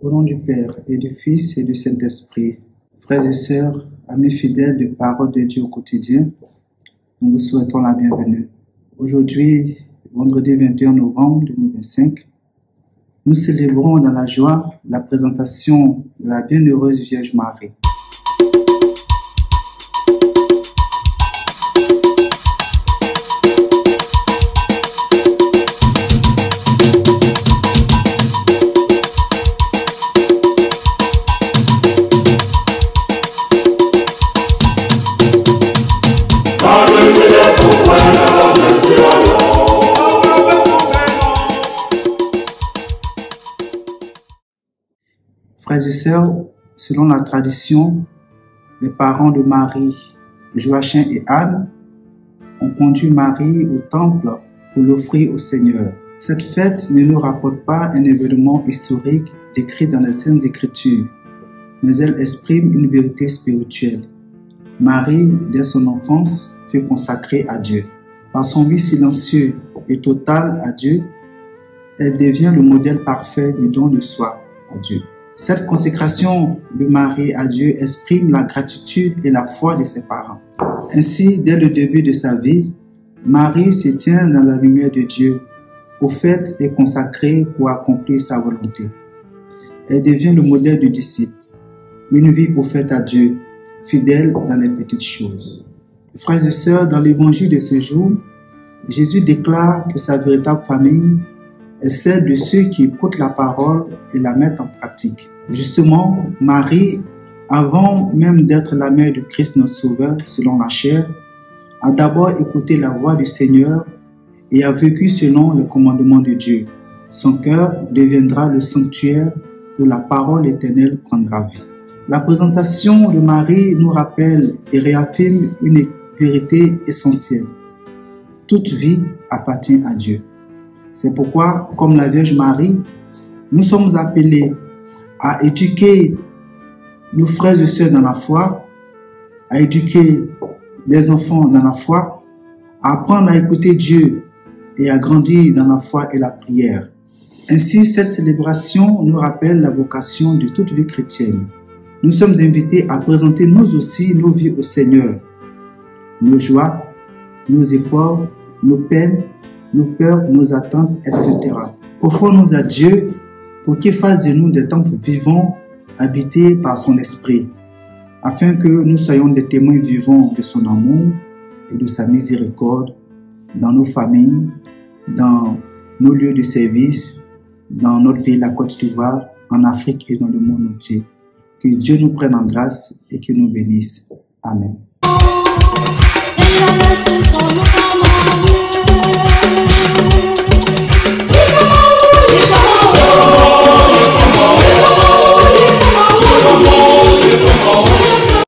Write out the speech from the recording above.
Au nom du Père et du Fils et du Saint-Esprit, frères et sœurs, amis fidèles de Parole de Dieu au quotidien, nous vous souhaitons la bienvenue. Aujourd'hui, vendredi 21 novembre 2025, nous célébrons dans la joie la présentation de la Bienheureuse Vierge Marie. Frères et sœurs, selon la tradition, les parents de Marie, Joachim et Anne, ont conduit Marie au temple pour l'offrir au Seigneur. Cette fête ne nous rapporte pas un événement historique décrit dans les Saintes Écritures, mais elle exprime une vérité spirituelle. Marie, dès son enfance, fut consacrée à Dieu. Par son oui silencieux et total à Dieu, elle devient le modèle parfait du don de soi à Dieu. Cette consécration de Marie à Dieu exprime la gratitude et la foi de ses parents. Ainsi, dès le début de sa vie, Marie se tient dans la lumière de Dieu, au fait et consacrée pour accomplir sa volonté. Elle devient le modèle du disciple, une vie offerte à Dieu, fidèle dans les petites choses. Frères et sœurs, dans l'évangile de ce jour, Jésus déclare que sa véritable famille est celle de ceux qui écoutent la parole et la mettent en pratique. Justement, Marie, avant même d'être la mère de Christ notre Sauveur selon la chair, a d'abord écouté la voix du Seigneur et a vécu selon les commandements de Dieu. Son cœur deviendra le sanctuaire où la parole éternelle prendra vie. La présentation de Marie nous rappelle et réaffirme une vérité essentielle. Toute vie appartient à Dieu. C'est pourquoi, comme la Vierge Marie, nous sommes appelés à éduquer nos frères et sœurs dans la foi, à éduquer les enfants dans la foi, à apprendre à écouter Dieu et à grandir dans la foi et la prière. Ainsi, cette célébration nous rappelle la vocation de toute vie chrétienne. Nous sommes invités à présenter nous aussi nos vies au Seigneur, nos joies, nos efforts, nos peines, nos peurs, nos attentes, etc. Offrons-nous à Dieu pour qu'il fasse de nous des temples vivants habités par son esprit, afin que nous soyons des témoins vivants de son amour et de sa miséricorde dans nos familles, dans nos lieux de service, dans notre ville, la Côte d'Ivoire, en Afrique et dans le monde entier. Que Dieu nous prenne en grâce et qu'il nous bénisse. Amen.